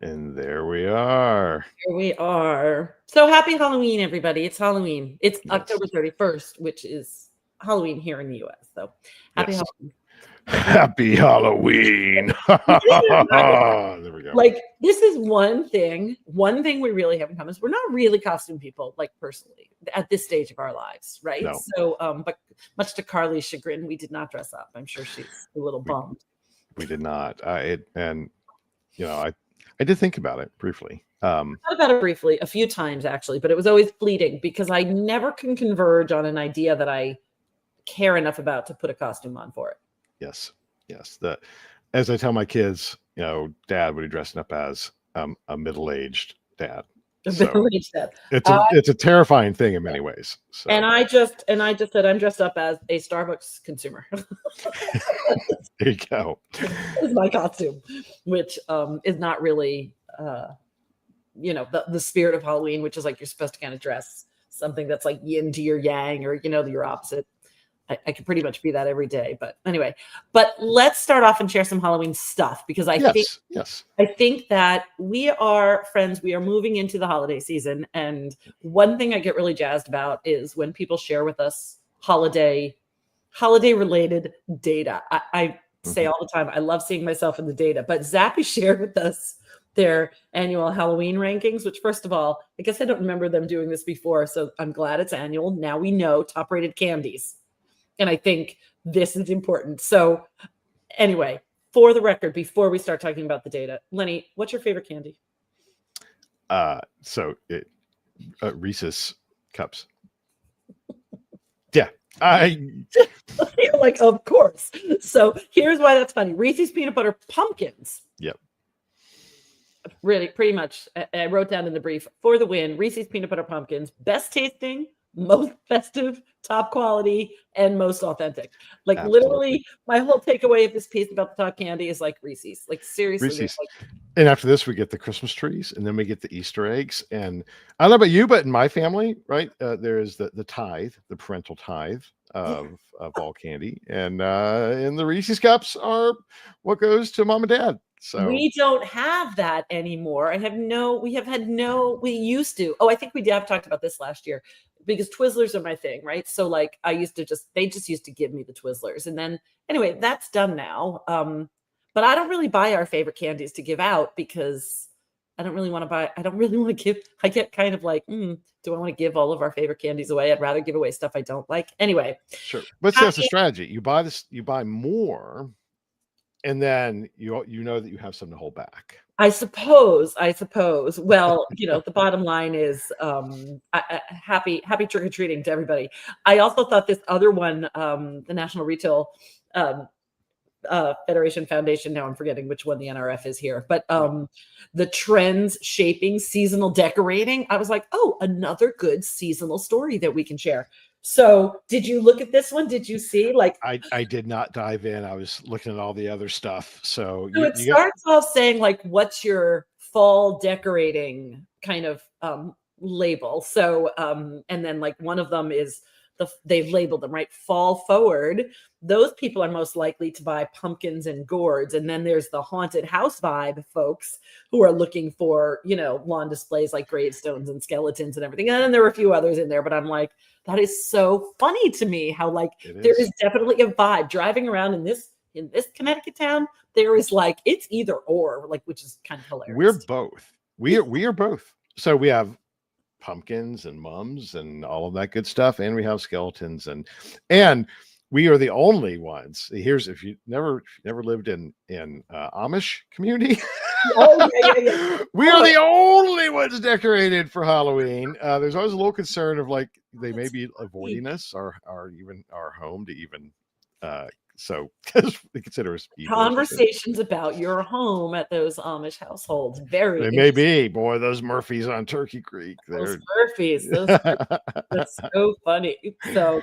And there we are. Here we are. So happy Halloween, everybody. It's Halloween. It's Yes. October 31st, which is Halloween here in the US. So happy Yes. Halloween. Happy Halloween. There we go. Like, this is one thing we really have in common is we're not really costume people, like personally, at this stage of our lives, right? No. So, but much to Carly's chagrin, we did not dress up. I'm sure she's a little bummed. We did not. I did think about it briefly. I thought about it briefly a few times, actually, but it was always fleeting because I never can converge on an idea that I care enough about to put a costume on for it. Yes. As I tell my kids, Dad, what are you dressing up as? A middle-aged dad. Middle-aged dad. It's a terrifying thing in many ways. So. And I just said I'm dressed up as a Starbucks consumer. There you go. This is my costume, which is not really the spirit of Halloween, which is like you're supposed to kind of dress something that's like yin to your yang, or your opposite. I could pretty much be that every day, but anyway. But let's start off and share some Halloween stuff because I think that we are friends. We are moving into the holiday season, and one thing I get really jazzed about is when people share with us holiday related data. I say all the time, I love seeing myself in the data, but Zappy shared with us their annual Halloween rankings, which, first of all, I guess I don't remember them doing this before, so I'm glad it's annual. Now we know top rated candies. And I think this is important. So anyway, for the record, before we start talking about the data, Lenny, what's your favorite candy? Reese's Cups. You're like, of course. So here's why that's funny. Reese's peanut butter pumpkins. Yep. Really, pretty much. I wrote down in the brief for the win. Reese's peanut butter pumpkins, best tasting, most festive, top quality, and most authentic. Like, absolutely. Literally, my whole takeaway of this piece about the top candy is like Reese's. Like, seriously. Reese's. And after this, we get the Christmas trees, and then we get the Easter eggs. And I don't know about you, but in my family, right, there is the tithe, the parental tithe of all candy, and the Reese's Cups are what goes to mom and dad. So we don't have that anymore. We used to. Oh, I think we have talked about this last year because Twizzlers are my thing, right? So like they just used to give me the Twizzlers. And then anyway, that's done now. But I don't really buy our favorite candies to give out because I don't really want to give. I get kind of like, do I want to give all of our favorite candies away? I'd rather give away stuff I don't like. Anyway. Sure. But that's a strategy. You buy more, and then you know that you have something to hold back. I suppose. Well, the bottom line is happy trick-or-treating to everybody. I also thought this other one, the National Retail Federation Foundation, now I'm forgetting which one the NRF is here, but the trends shaping seasonal decorating. I was like, oh, another good seasonal story that we can share. So did you look at this one? Did you see I did not dive in. I was looking at all the other stuff. So it starts off saying like, what's your fall decorating kind of label? So and then like one of them is they've labeled them, right? Fall forward. Those people are most likely to buy pumpkins and gourds. And then there's the haunted house vibe folks who are looking for, lawn displays like gravestones and skeletons and everything. And then there were a few others in there, but I'm like, that is so funny to me how there is definitely a vibe driving around in this Connecticut town. There is like, it's either or, like, which is kind of hilarious. We're both. We are both. So we have pumpkins and mums and all of that good stuff, and we have skeletons and we are the only ones. Here's if you never lived in Amish community. Oh, yeah. We are the only ones decorated for Halloween. There's always a little concern of like they may be avoiding us or even our home to even so because they consider us evil. Conversations about your home at those Amish households. They may be. Boy, those Murphys on Turkey Creek. Those Murphys. That's so funny. So,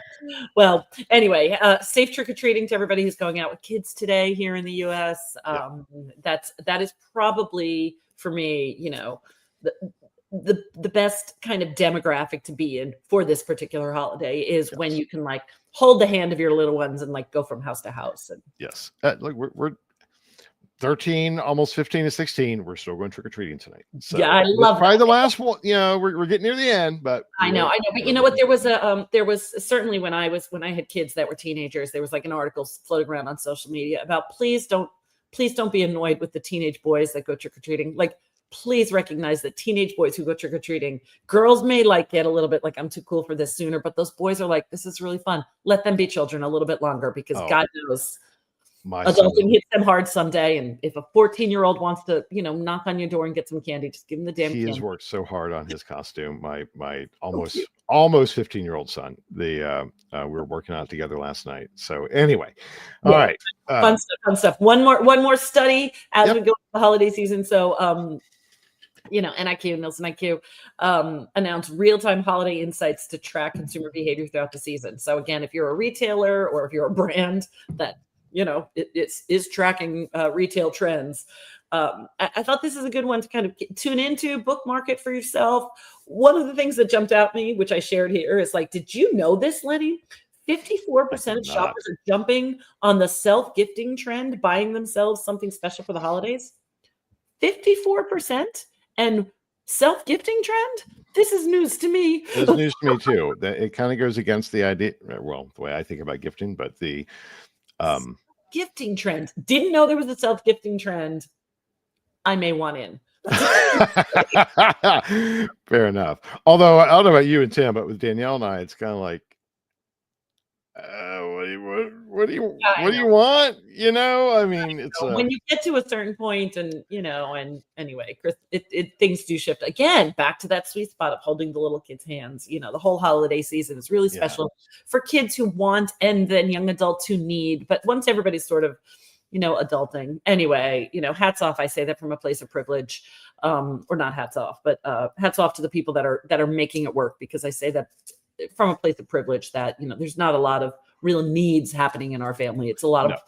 well, anyway, safe trick-or-treating to everybody who's going out with kids today here in the U.S. That is probably, for me, the best kind of demographic to be in for this particular holiday is when you can like hold the hand of your little ones and like go from house to house. And yes, look, 13, almost 15 to 16, we're still going trick-or-treating tonight. So Yeah, I love probably that. the last one. We're getting near the end, but I know. But you know what? There was certainly when I had kids that were teenagers, there was like an article floating around on social media about please don't be annoyed with the teenage boys that go trick-or-treating. Like, please recognize that teenage boys who go trick-or-treating, girls may like get a little bit like, I'm too cool for this sooner, but those boys are like, this is really fun. Let them be children a little bit longer, because God knows adulting hits them hard someday. And if a 14-year-old wants to, knock on your door and get some candy, just give him the damn candy. He has worked so hard on his costume. My almost 15-year-old son. We were working on it together last night. So anyway, all right. Fun stuff. One more study as we go into the holiday season. So Nielsen IQ announced real-time holiday insights to track consumer behavior throughout the season. So again, if you're a retailer or if you're a brand that is tracking retail trends, I thought this is a good one to kind of tune into, bookmark it for yourself. One of the things that jumped out at me, which I shared here, is like, did you know this, Lenny? 54% of shoppers are jumping on the self-gifting trend, buying themselves something special for the holidays. 54%. And self-gifting trend? This is news to me. It's news to me too. That it kind of goes against the idea, well, the way I think about gifting, but the gifting trend. Didn't know there was a self-gifting trend. I may want in. Fair enough. Although I don't know about you and Tim, but with Danielle and I, it's kind of like, what do you want? I mean, it's when you get to a certain point, and and anyway, Chris, things do shift again back to that sweet spot of holding the little kids' hands. The whole holiday season is really special for kids who want, and then young adults who need. But once everybody's sort of adulting, anyway, hats off. I say that from a place of privilege, or not hats off, but hats off to the people that are making it work, because I say that from a place of privilege that there's not a lot of real needs happening in our family. It's a lot of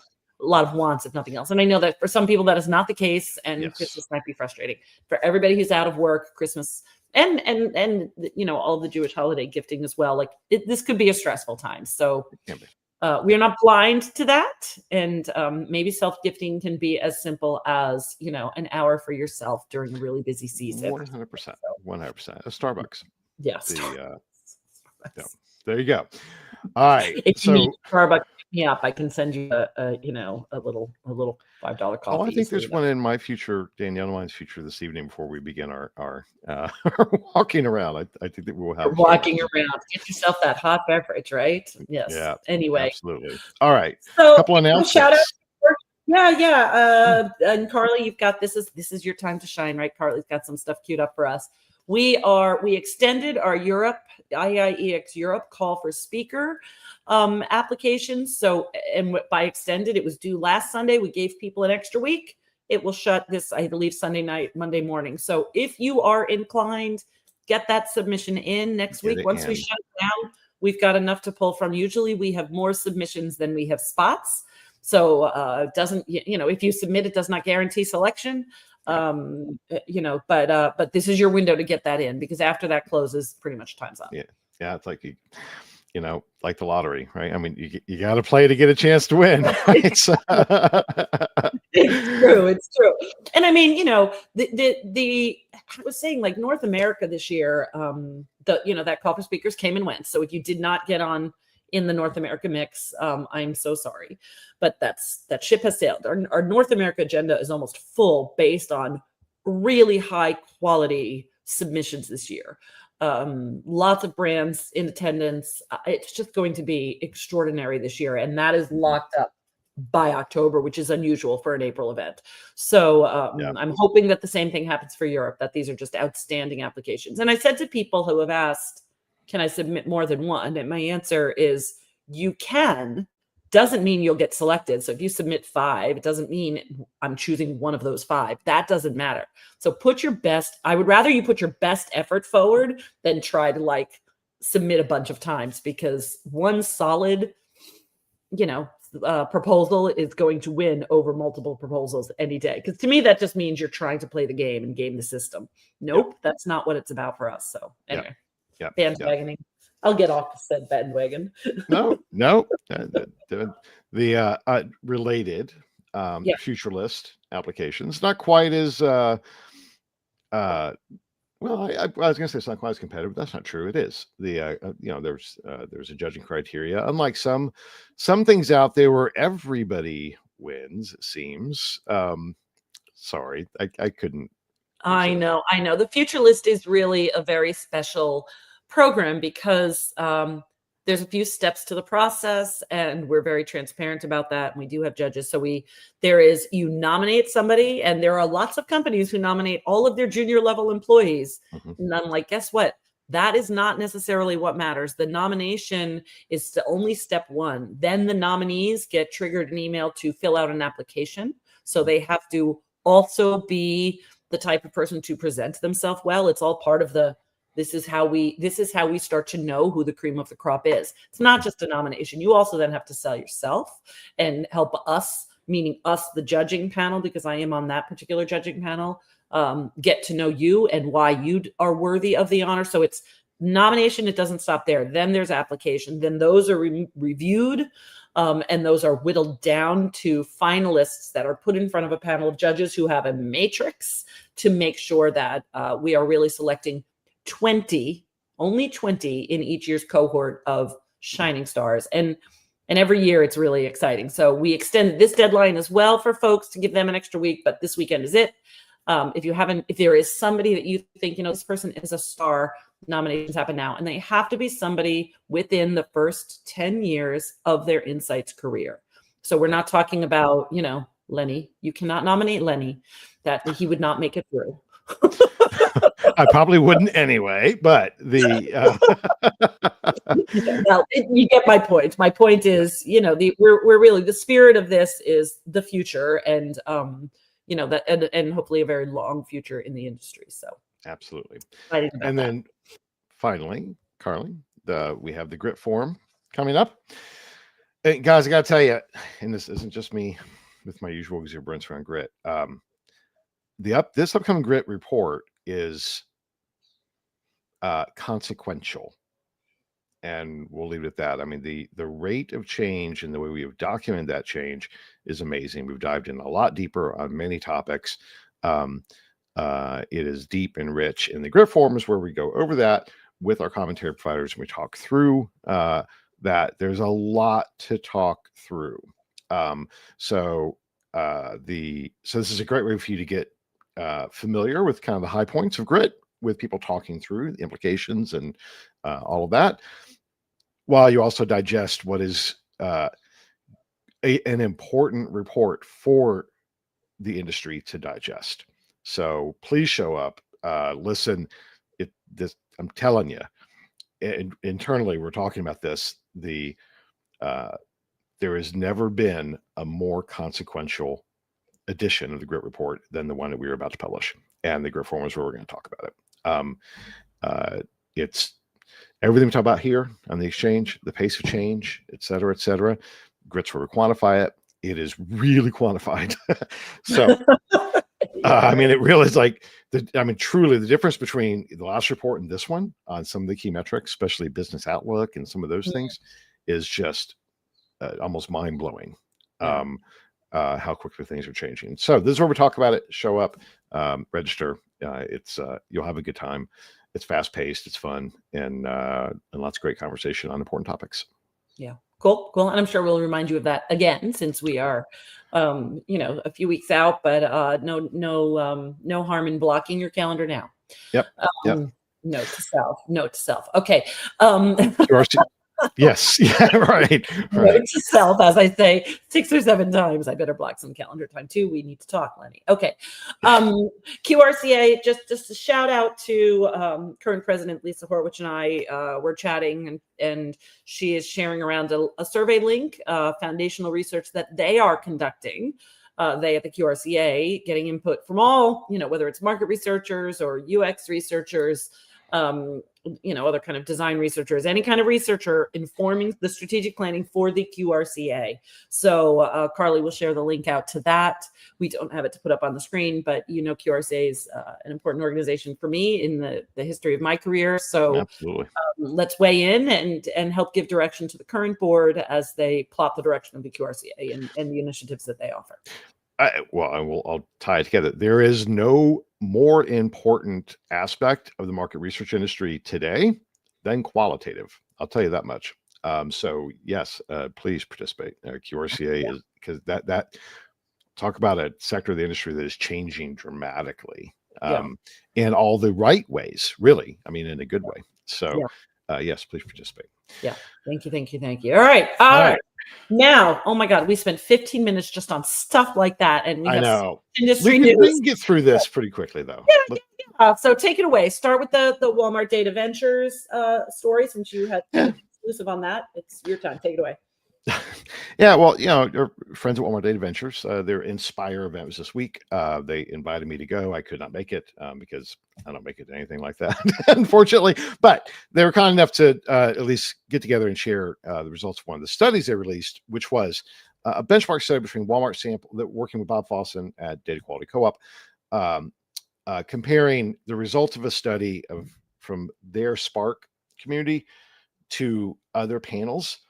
wants, if nothing else. And I know that for some people that is not the case, and Christmas might be frustrating. For everybody who's out of work, Christmas and all the Jewish holiday gifting as well, like this could be a stressful time. So we are not blind to that, and maybe self-gifting can be as simple as an hour for yourself during a really busy season. 100%. A Starbucks. Yes. There you go. All right. If you need Starbucks, pick me up. I can send you a little $5 coffee. Oh, I think there's one in my future, Danielle and mine's future, this evening before we begin our walking around. I think that we'll have walking around. Get yourself that hot beverage, right? Yes. Yeah. Anyway. Absolutely. All right. So, a couple announcements. Shout out. Yeah. And Carly, you've got this is your time to shine, right? Carly's got some stuff queued up for us. We extended our IIEX Europe call for speaker applications. So, and by extended, it was due last Sunday. We gave people an extra week. It will shut this, I believe, Sunday night, Monday morning. So if you are inclined, get that submission in next week. Once we shut it down, we've got enough to pull from. Usually we have more submissions than we have spots. So if you submit, it does not guarantee selection. But this is your window to get that in, because after that closes, pretty much time's up. Yeah, it's like like the lottery, right? I mean, you got to play to get a chance to win. Right? It's true. And I mean, I was saying, like, North America this year, that call for speakers came and went. So if you did not get on in the North America mix, I'm so sorry, but that ship has sailed. Our North America agenda is almost full, based on really high quality submissions this year. Lots of brands in attendance. It's just going to be extraordinary this year, and that is locked up by October, which is unusual for an April event. So I'm hoping that the same thing happens for Europe, that these are just outstanding applications. And I said to people who have asked, can I submit more than one? And my answer is, you can. Doesn't mean you'll get selected. So if you submit 5, it doesn't mean I'm choosing one of those 5. That doesn't matter. So put your best. I would rather you put your best effort forward than try to submit a bunch of times, because one solid, proposal is going to win over multiple proposals any day. Because to me, that just means you're trying to play the game and game the system. Nope, that's not what it's about for us. So anyway. Bandwagoning. I'll get off said bandwagon. No. The related. FutureList applications. Not quite as well, I was going to say it's not quite as competitive, but that's not true. It is. There's a judging criteria. Unlike some things out there where everybody wins, it seems. Sorry, I couldn't. I know. The FutureList is really a very special program because there's a few steps to the process, and we're very transparent about that. And we do have judges. So you nominate somebody, and there are lots of companies who nominate all of their junior level employees. And I'm like, guess what? That is not necessarily what matters. The nomination is only step one. Then the nominees get triggered an email to fill out an application. So they have to also be the type of person to present themselves well. It's all part of this is how we start to know who the cream of the crop is. It's not just a nomination. You also then have to sell yourself and help us, meaning us, the judging panel, because I am on that particular judging panel, get to know you and why you are worthy of the honor. So it's nomination. It doesn't stop there. Then there's application. Then those are reviewed. And those are whittled down to finalists that are put in front of a panel of judges who have a matrix to make sure that we are really selecting only 20 in each year's cohort of shining stars. And every year it's really exciting. So we extend this deadline as well for folks to give them an extra week, but this weekend is it. If there is somebody that you think, this person is a star, nominations happen now, and they have to be somebody within the first 10 years of their Insights career. So we're not talking about, Lenny. You cannot nominate Lenny, that he would not make it through. I probably wouldn't anyway, but you get my point. My point is, we're really, the spirit of this is the future, and and hopefully a very long future in the industry. So absolutely. And then finally, Carly, we have the grit forum coming up. And guys, I got to tell you, and this isn't just me with my usual exuberance around grit. This upcoming grit report is consequential, and we'll leave it at that. I mean, the rate of change and the way we have documented that change is amazing. We've dived in a lot deeper on many topics. It is deep and rich, and the grit forum is where we go over that with our commentary providers, and we talk through that. There's a lot to talk through. So this is a great way for you to get familiar with kind of the high points of grit, with people talking through the implications and all of that, while you also digest what is an important report for the industry to digest. So please show up, listen. I'm telling you, internally we're talking about this. There has never been a more consequential edition of the grit report than the one that we are about to publish, and the grit forum is where we're going to talk about it. It's everything we talk about here on the exchange, the pace of change, et cetera, et cetera. Grit's where we quantify it. It is really quantified. So I mean, it really is like truly the difference between the last report and this one on some of the key metrics, especially business outlook and some of those things, is just almost mind blowing. How quickly things are changing. So this is where we talk about it. Show up, register. You'll have a good time. It's fast paced. It's fun, and lots of great conversation on important topics. Yeah. Cool. And I'm sure we'll remind you of that again, since we are, a few weeks out, but no harm in blocking your calendar now. Yep. Note to self. Okay. Yes. Yeah. Right. Note to self, as I say 6 or 7 times, I better block some calendar time too. We need to talk, Lenny. Okay. QRCA, just a shout out to current President Lisa Horwich and I were chatting, and she is sharing around a survey link, foundational research that they are conducting. They at the QRCA getting input from all, whether it's market researchers or UX researchers, other kind of design researchers, any kind of researcher informing the strategic planning for the QRCA. So Carly will share the link out to that. We don't have it to put up on the screen, but QRCA is an important organization for me in the history of my career. So Absolutely. Let's weigh in and help give direction to the current board as they plot the direction of the QRCA and the initiatives that they offer. I'll tie it together. There is no more important aspect of the market research industry today than qualitative. I'll tell you that much. So yes, please participate. QRCA is, because that talk about a sector of the industry that is changing dramatically in all the right ways, really. I mean, in a good way. So yes, please participate. Yeah. Thank you. All right. Now, oh my God, we spent 15 minutes just on stuff like that. And we have industry news. We can get through this pretty quickly, though. So take it away. Start with the Walmart Data Ventures story, since you had exclusive on that. It's your time. Take it away. Yeah, well, our friends at Walmart Data Ventures, their Inspire event was this week. They invited me to go. I could not make it because I don't make it to anything like that, unfortunately. But they were kind enough to at least get together and share the results of one of the studies they released, which was a benchmark study between Walmart sample, working with Bob Fossen at Data Quality Co-op, comparing the results of a study from their Spark community to other panels.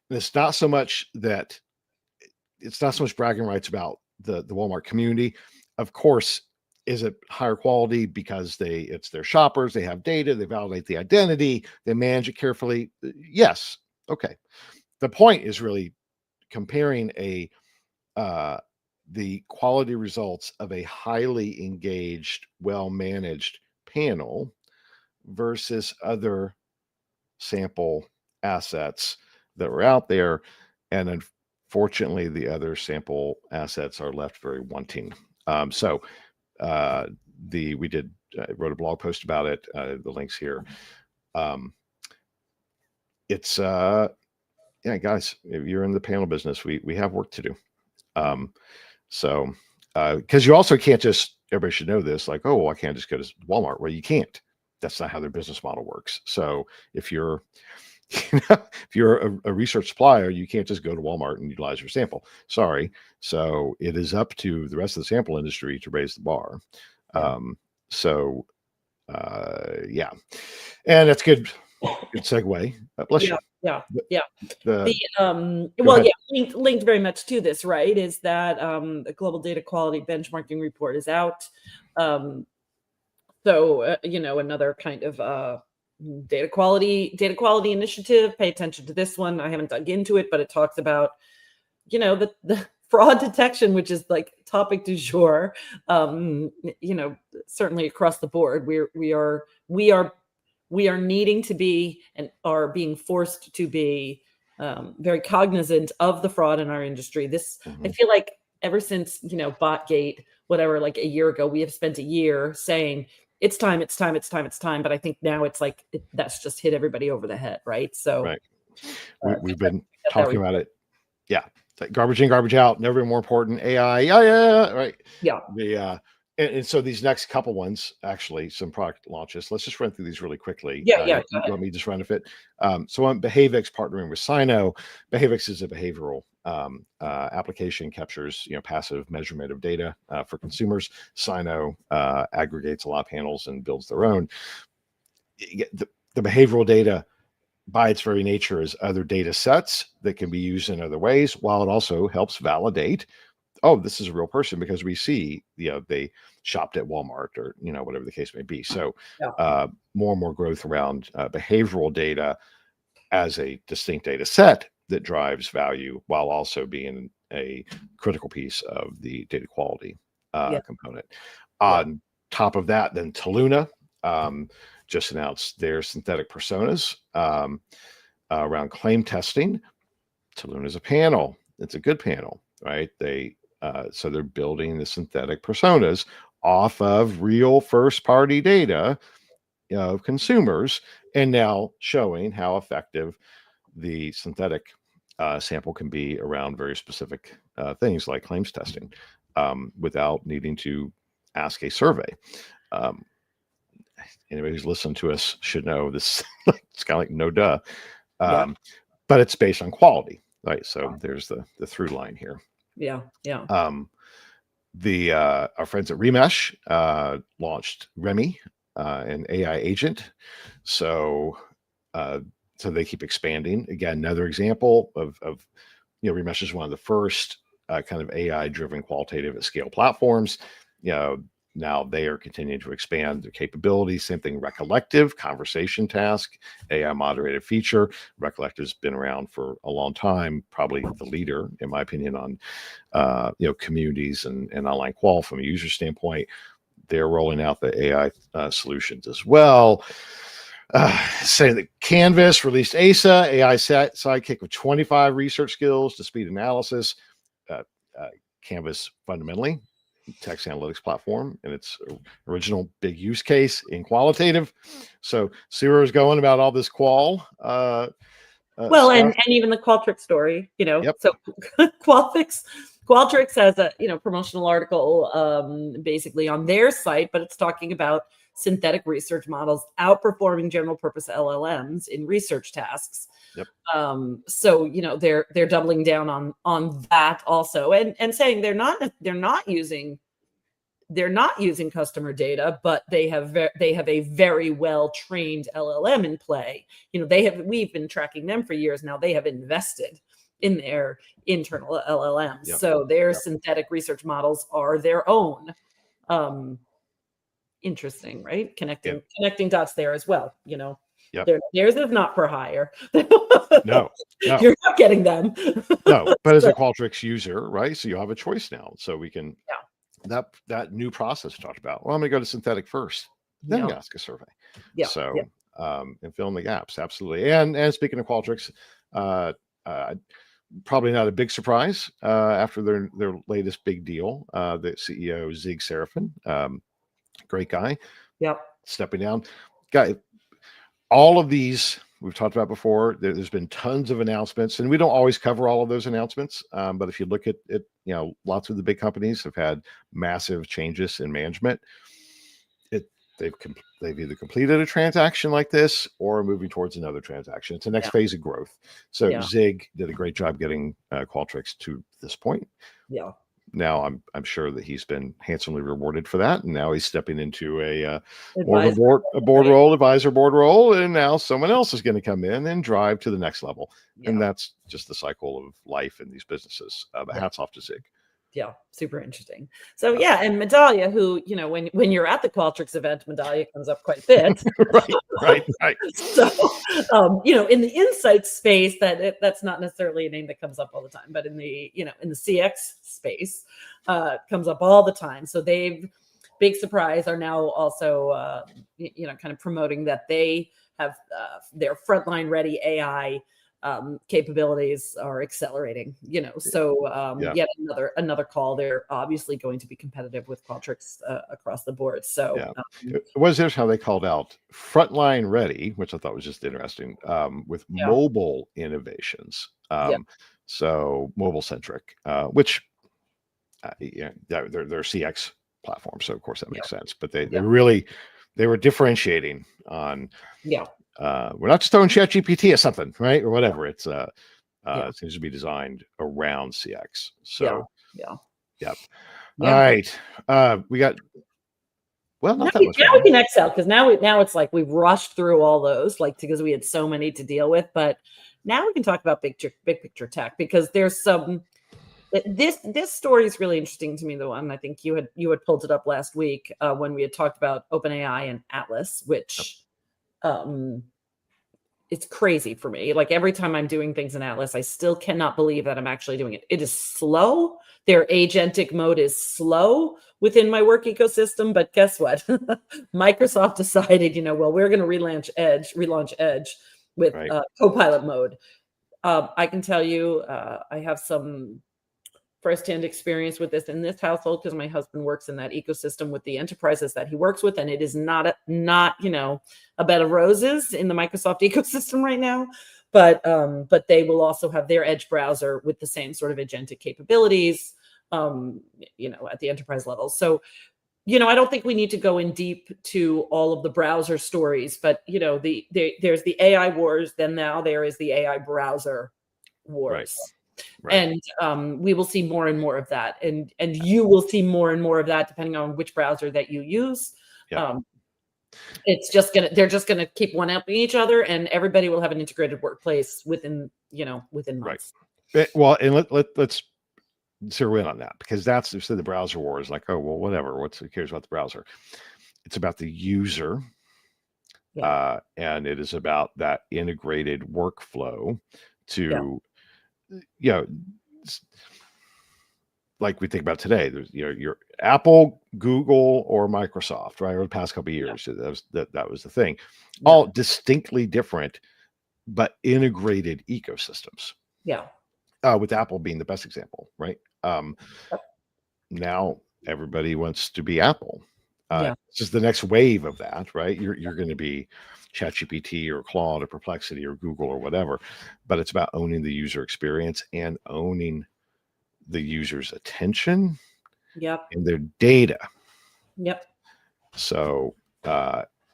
And it's not so much bragging rights about the Walmart community. Of course, is it higher quality because it's their shoppers, they have data, they validate the identity, they manage it carefully? Yes. Okay. The point is really comparing the quality results of a highly engaged, well-managed panel versus other sample assets that were out there, and unfortunately the other sample assets are left very wanting. We wrote a blog post about it. The link's here. It's guys, if you're in the panel business, we have work to do. Because you also can't just, everybody should know this, like, oh, well, I can't just go to Walmart. Well, you can't. That's not how their business model works. So if you're a research supplier, you can't just go to Walmart and utilize your sample. Sorry. So it is up to the rest of the sample industry to raise the bar. And that's good segue. Bless you. Linked very much to this, right, is that the Global Data Quality Benchmarking Report is out. Another kind of data quality initiative. Pay attention to this one. I haven't dug into it, but it talks about the fraud detection, which is like topic du jour. Certainly across the board, we are needing to be and are being forced to be very cognizant of the fraud in our industry. I feel like ever since Botgate, whatever, like a year ago, we have spent a year saying it's time. But I think now it's like that's just hit everybody over the head, right? So right. We've been talking about it. Yeah, like garbage in, garbage out. Never more important. AI. Yeah. Right. Yeah. And so these next couple ones, actually, some product launches. Let's just run through these really quickly. You want me to just run a fit? So on Behavix partnering with Sino. Behavix is a behavioral application, captures passive measurement of data for consumers. Sino aggregates a lot of panels and builds their own. The behavioral data, by its very nature, is other data sets that can be used in other ways, while it also helps validate, oh, this is a real person, because we see, they shopped at Walmart or, whatever the case may be. So more and more growth around behavioral data as a distinct data set that drives value, while also being a critical piece of the data quality component. On top of that, then Taluna just announced their synthetic personas around claim testing. Taluna is a panel. It's a good panel, right? So they're building the synthetic personas off of real first-party data of consumers, and now showing how effective the synthetic sample can be around very specific things like claims testing without needing to ask a survey. anybody who's listened to us should know this. It's kind of like no duh. Yeah. But it's based on quality, right? So there's the through line here. Yeah. Yeah. Our friends at Remesh launched Remy, an AI agent. So they keep expanding. Again, another example of Remesh is one of the first kind of AI driven qualitative at scale platforms. Now they are continuing to expand their capabilities. Same thing, Recollective, conversation task, AI moderated feature. Recollective has been around for a long time, probably the leader, in my opinion, on communities and online qual from a user standpoint. They're rolling out the AI solutions as well. Saying that Canvas released ASA, AI sidekick with 25 research skills to speed analysis. Canvas fundamentally text analytics platform and its original big use case in qualitative. So see where it's going about all this qual. Well, and even the Qualtrics story, Yep. So Qualtrics has a promotional article basically on their site, but it's talking about synthetic research models outperforming general purpose LLMs in research tasks. Yep. So they're doubling down on that also, and saying they're not using customer data, but they have a very well trained LLM in play. We've been tracking them for years now. They have invested in their internal LLMs. Yep. So their synthetic research models are their own. Interesting, right? Connecting dots there as well. Theirs is not for hire. No, you're not getting them. No, but as a Qualtrics user, right? So you have a choice now. So we can that new process we talked about. Well, I'm going to go to synthetic first, then you ask a survey. Yeah. So and fill in the gaps, absolutely. And speaking of Qualtrics, probably not a big surprise after their latest big deal. The CEO Zig Serafin, great guy. Yep. Stepping down. Guy, all of these we've talked about before. There's been tons of announcements, and we don't always cover all of those announcements. But if you look at it, lots of the big companies have had massive changes in management. They've either completed a transaction like this or are moving towards another transaction. It's the next phase of growth. So Zig did a great job getting Qualtrics to this point. Yeah. Now I'm sure that he's been handsomely rewarded for that, and now he's stepping into a advisor board role, and now someone else is going to come in and drive to the next level, and that's just the cycle of life in these businesses. But hats off to Zig. Yeah, super interesting. So and Medallia, who when you're at the Qualtrics event, Medallia comes up quite a bit. right. So in the insight space, that's not necessarily a name that comes up all the time, but in the in the CX space, comes up all the time. So they've, big surprise, are now also kind of promoting that they have their frontline ready AI capabilities are accelerating, so yet another call. They're obviously going to be competitive with Qualtrics across the board. So was this how they called out frontline ready, which I thought was just interesting, with mobile innovations. So mobile centric, which they're CX platform, so of course that makes sense. But they were differentiating on we're not just throwing ChatGPT at something, right, or whatever. It's it seems to be designed around CX. So all right, we got not that much. Now we can excel, because now it's like we've rushed through all those, because we had so many to deal with. But now we can talk about big picture tech, because there's some. This story is really interesting to me, though, and I think you had pulled it up last week when we had talked about OpenAI and Atlas, which it's crazy for me. Like, every time I'm doing things in Atlas, I still cannot believe that I'm actually doing it. It is slow. Their agentic mode is slow within my work ecosystem. But guess what? Microsoft decided, we're going to relaunch Edge with Copilot mode. I can tell you, I have some firsthand experience with this in this household, because my husband works in that ecosystem with the enterprises that he works with, and it is not a bed of roses in the Microsoft ecosystem right now. But they will also have their Edge browser with the same sort of agentic capabilities, at the enterprise level. So I don't think we need to go in deep to all of the browser stories, but there's the AI wars. Then now there is the AI browser wars. Right. And we will see more and more of that, and you will see more and more of that depending on which browser that you use. Yeah. They're just gonna keep one-upping each other, and everybody will have an integrated workplace within months. Well, and let's zero in on that, because that's the browser war is like, oh well, whatever. Who cares about the browser? It's about the user. And it is about that integrated workflow to, like we think about today, there's your Apple, Google, or Microsoft, right? Over the past couple of years, that was the thing. All distinctly different, but integrated ecosystems. With Apple being the best example, right? Now everybody wants to be Apple. This is the next wave of that, right? You're going to be ChatGPT or Claude or Perplexity or Google or whatever, but it's about owning the user experience and owning the user's attention and their data. So,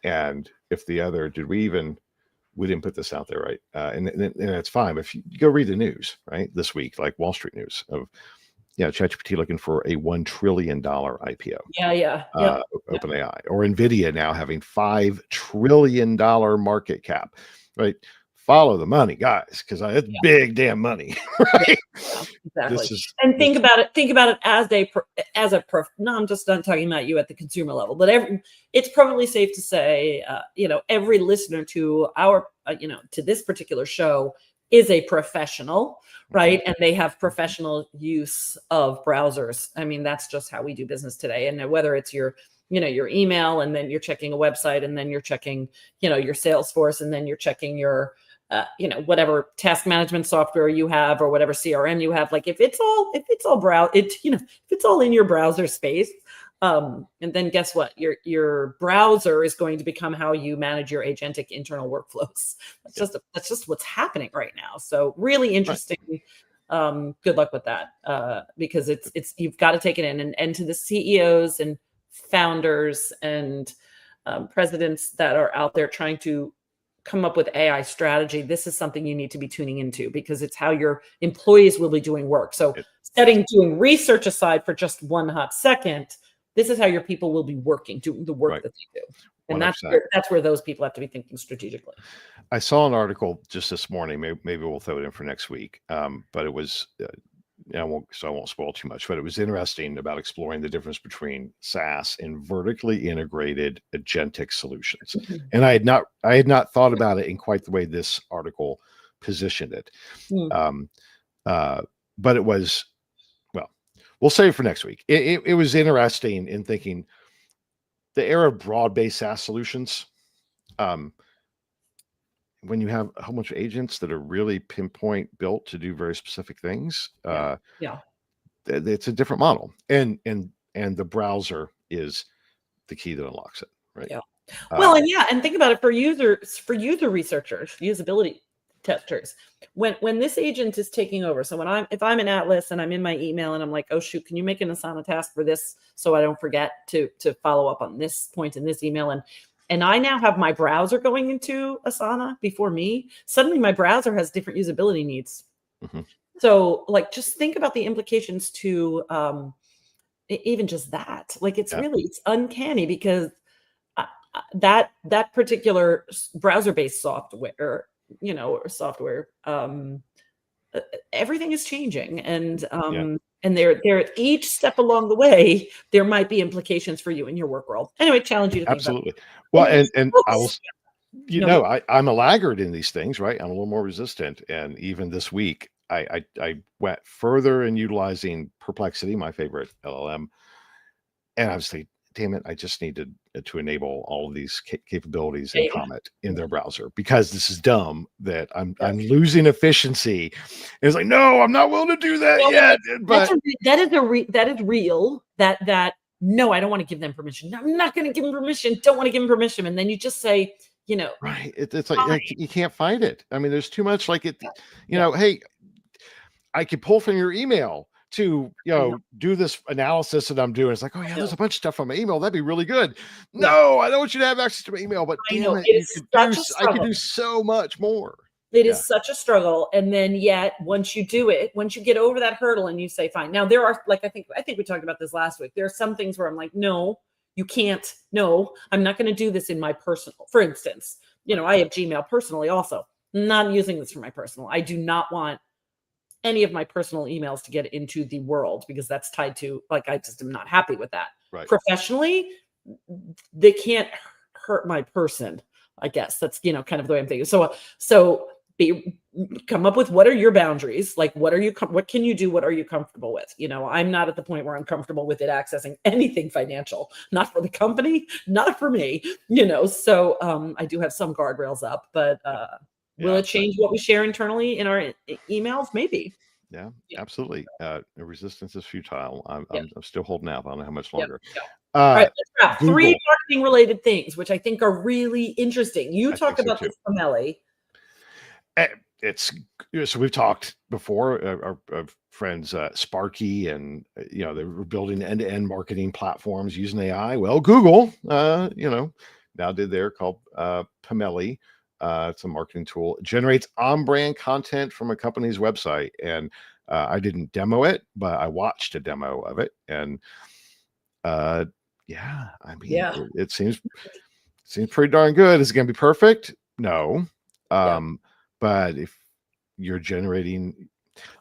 and if the other, we didn't put this out there, right? And that's fine. But if you go read the news, right, this week, like Wall Street news of, ChatGPT looking for a $1 trillion IPO. OpenAI or NVIDIA now having $5 trillion market cap, right? Follow the money, guys, because it's big damn money, right? Exactly. Think about it as a no, I'm just not talking about you at the consumer level, but it's probably safe to say, every listener to our, to this particular show is a professional, right? And they have professional use of browsers. I mean, that's just how we do business today. And whether it's your email, and then you're checking a website, and then you're checking, your Salesforce, and then you're checking your, whatever task management software you have, or whatever CRM you have. Like if it's all in your browser space, and then guess what? Your browser is going to become how you manage your agentic internal workflows. That's just what's happening right now. So really interesting. Good luck with that, because it's you've got to take it in, and to the CEOs and founders and presidents that are out there trying to come up with AI strategy, this is something you need to be tuning into, because it's how your employees will be doing work. So setting doing research aside for just one hot second, this is how your people will be working, doing the work that they do. And 100%. That's where those people have to be thinking strategically. I saw an article just this morning. Maybe we'll throw it in for next week. But it was, I won't spoil too much, but it was interesting about exploring the difference between SaaS and vertically integrated agentic solutions. And I had not thought about it in quite the way this article positioned it. But it was, well, we'll save it for next week. It was interesting in thinking the era of broad-based SaaS solutions. When you have a whole bunch of agents that are really pinpoint built to do very specific things, it's a different model, and the browser is the key that unlocks it, right? And think about it for user researchers, usability testers. When this agent is taking over, so if I'm in Atlas and I'm in my email and I'm like, oh shoot, can you make an Asana task for this so I don't forget to follow up on this point in this email, and I now have my browser going into Asana before me, suddenly my browser has different usability needs. So like, just think about the implications to even just that. Like it's uncanny, because that particular browser-based software, everything is changing. And there at each step along the way, there might be implications for you in your work world. Anyway, challenge you to think absolutely. About well, and I will, I'm a laggard in these things, right? I'm a little more resistant. And even this week, I went further in utilizing Perplexity, my favorite LLM. And I was thinking, damn it, I just need to enable all of these capabilities in Comet in their browser, because this is dumb that I'm losing efficiency. And it's like, no, I'm not willing to do that yet. But that is real. No, I don't want to give them permission. No, I'm not going to give them permission. Don't want to give them permission. And then you just say, right. It's like you can't fight it. I mean, there's too much like it, hey, I could pull from your email, to, do this analysis that I'm doing. It's like, oh yeah, there's a bunch of stuff on my email. That'd be really good. Yeah. No, I don't want you to have access to my email, but I damn know. it, It is such a I could struggle. do so much more. It is such a struggle. And then yet once you do it, once you get over that hurdle and you say, fine. Now there are, like, I think we talked about this last week. There are some things where I'm like, no, you can't. No, I'm not going to do this in my personal. For instance, I have Gmail personally also. I'm not using this for my personal. I do not want any of my personal emails to get into the world because that's tied to, like, I just am not happy with that. Right. Professionally, they can't hurt my person. I guess that's, kind of the way I'm thinking. So come up with, what are your boundaries? Like, what can you do? What are you comfortable with? I'm not at the point where I'm comfortable with it accessing anything financial, not for the company, not for me, so I do have some guardrails up, but will it change what we share internally in our emails? Maybe. Yeah, absolutely. Resistance is futile. I'm still holding out. I don't know how much longer. All right, let's wrap. 3 marketing related things, which I think are really interesting. You talked about this, Pameli. So we've talked before, our friends Sparky, and they were building end-to-end marketing platforms using AI. Well, Google now did their, called Pameli. It's a marketing tool. It generates on-brand content from a company's website, and I didn't demo it, but I watched a demo of it, and it seems pretty darn good. Is it going to be perfect? No. But if you're generating,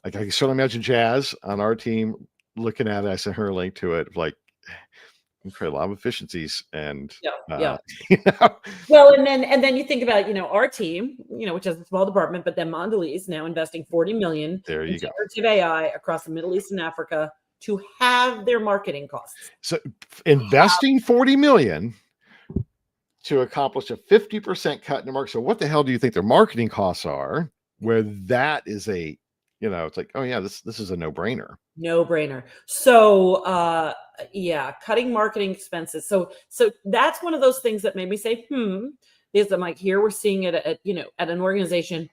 like, I can certainly imagine Jazz on our team looking at it. I sent her a link to it, like, you create a lot of efficiencies, and well, and then you think about, our team, which is a small department, but then Mondelez now investing $40 million in generative AI across the Middle East and Africa to have their marketing costs. So investing $40 million to accomplish a 50% cut in the market. So what the hell do you think their marketing costs are? Where that is it's like, oh yeah, this is a no-brainer. No-brainer. So cutting marketing expenses. So that's one of those things that made me say, because I'm like, here we're seeing it at an organization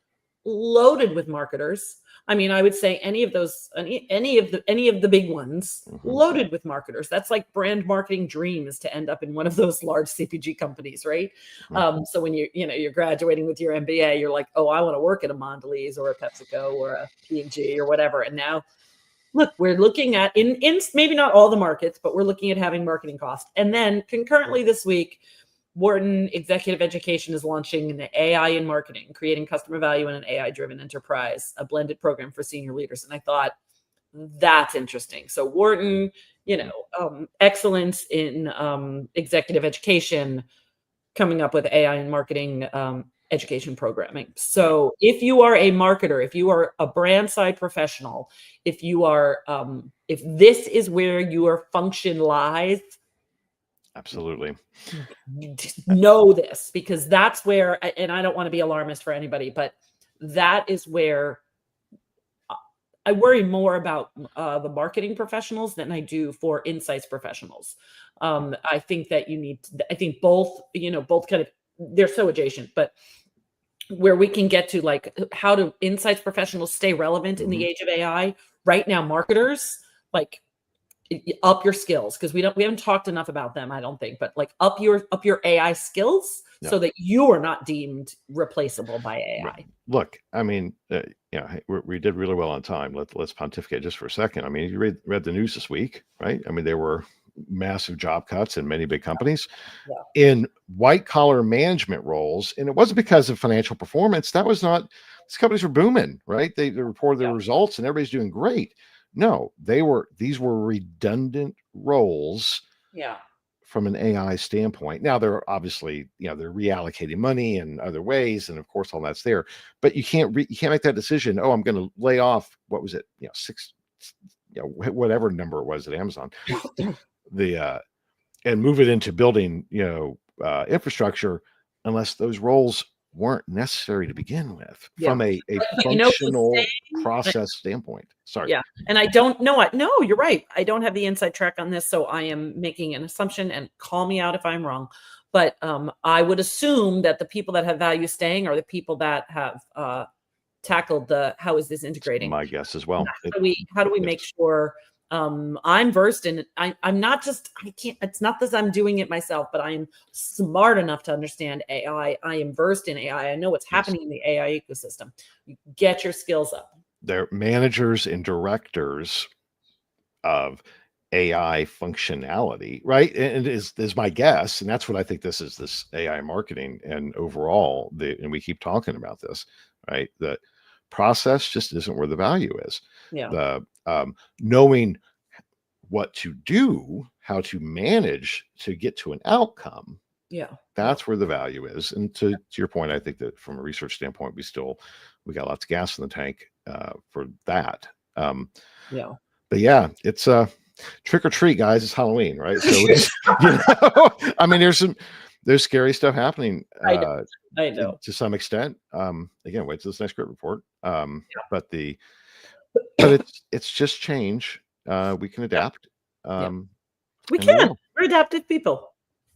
loaded with marketers. I mean, I would say any of the big ones loaded with marketers. That's like brand marketing dream, is to end up in one of those large CPG companies, right? So when you're graduating with your MBA, you're like, oh, I want to work at a Mondelez or a PepsiCo or a P&G or whatever. And now, look, we're looking at in maybe not all the markets, but we're looking at having marketing costs. And then concurrently this week, Wharton Executive Education is launching an AI in marketing, creating customer value in an AI-driven enterprise, a blended program for senior leaders. And I thought, that's interesting. So Wharton, excellence in executive education, coming up with AI in marketing education programming. So if you are a marketer, if you are a brand side professional, if you are, if this is where your function lies, absolutely know this, because that's where, and I don't want to be alarmist for anybody, but that is where I worry more about the marketing professionals than I do for insights professionals. I think that I think both kind of, they're so adjacent, but where we can get to, like, how do insights professionals stay relevant in the age of AI? Right now, marketers, like, up your skills, because we haven't talked enough about them, I don't think, but like up your AI skills so that you are not deemed replaceable by AI. Look, I mean, we did really well on time. Let's pontificate just for a second. I mean, you read the news this week, right? I mean, there were massive job cuts in many big companies in white collar management roles, and it wasn't because of financial performance. That was not. These companies were booming, right? They reported their results, and everybody's doing great. No, these were redundant roles from an AI standpoint. Now they're obviously, they're reallocating money in other ways, and of course all that's there, but you can't make that decision. Oh, I'm going to lay off, what was it? 6, whatever number it was at Amazon, and move it into building, infrastructure, unless those roles weren't necessary to begin with from a functional process standpoint. Sorry. Yeah. And I don't know. No, you're right. I don't have the inside track on this. So I am making an assumption, and call me out if I'm wrong. But I would assume that the people that have value staying are the people that have tackled the how is this integrating. My guess as well. How do we make sure I'm versed in it? I'm not just, I can't, it's not that I'm doing it myself, but I'm smart enough to understand AI. I am versed in AI. I know what's happening in the AI ecosystem. You get your skills up. They're managers and directors of AI functionality, right? And is my guess, and that's what I think this AI marketing and overall, and we keep talking about this, right? The process just isn't where the value is. Yeah. The knowing what to do, how to manage to get to an outcome. Yeah. That's where the value is. And to your point, I think that from a research standpoint, we got lots of gas in the tank for that. Yeah. But yeah, it's trick or treat, guys. It's Halloween, right? So it's, I mean, there's scary stuff happening. I know. To some extent. Again, wait till this next group report. But it's just change. We can adapt. We can. We're adaptive people.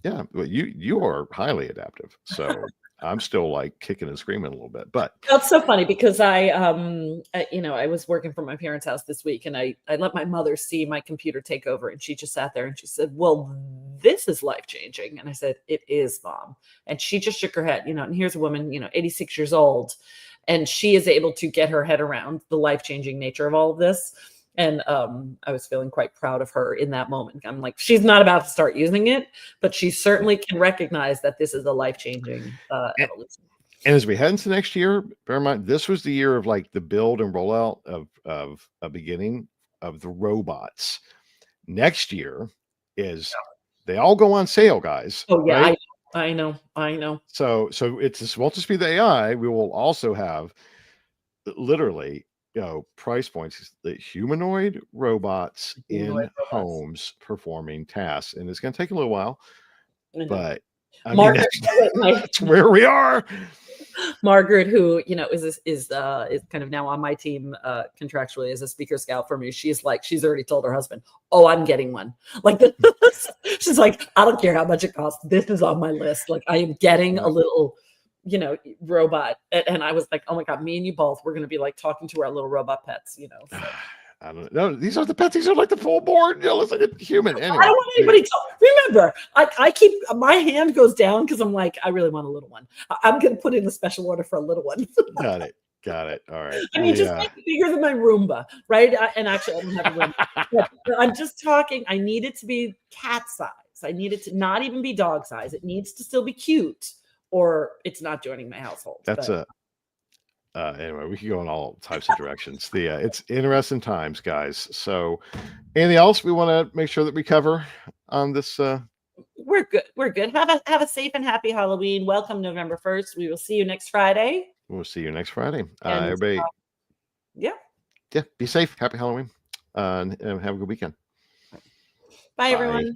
Yeah, well, you are highly adaptive. So I'm still like kicking and screaming a little bit, but that's so funny because I was working from my parents' house this week, and I let my mother see my computer take over, and she just sat there and she said, "Well, this is life changing," and I said, "It is, Mom," and she just shook her head. And here's a woman, 86 years old, and she is able to get her head around the life changing nature of all of this. And I was feeling quite proud of her in that moment. I'm like, she's not about to start using it, but she certainly can recognize that this is a life-changing evolution. And as we head into next year, bear in mind, this was the year of like the build and rollout of a beginning of the robots. Next year is they all go on sale, guys. Oh yeah, right? I know. So it won't just be the AI. We will also have literally price points, the humanoid robots in homes performing tasks, and it's going to take a little while, but I mean, that's where we are. Margaret, who is kind of now on my team contractually as a speaker scout for me, she's already told her husband, "Oh, I'm getting one." Like she's like, "I don't care how much it costs. This is on my list. Like I am getting a little." Robot. And I was like, oh my God, me and you both, we're going to be like talking to our little robot pets, So. I don't know. These are the pets. These are like the full board. It's like a human. Anyway, I don't want anybody to remember. I keep my hand goes down because I'm like, I really want a little one. I'm going to put in a special order for a little one. Got it. All right. I mean, just make it bigger than my Roomba, right? And actually, I don't have a Roomba. But I'm just talking. I need it to be cat size. I need it to not even be dog size. It needs to still be cute. Or it's not joining my household. That's anyway, we can go in all types of directions. It's interesting times, guys. So anything else we want to make sure that we cover on this? We're good. Have a safe and happy Halloween. Welcome November 1st. We will see you next Friday. We'll see you next Friday. Everybody. Yeah. Be safe. Happy Halloween. And have a good weekend. Bye. Everyone.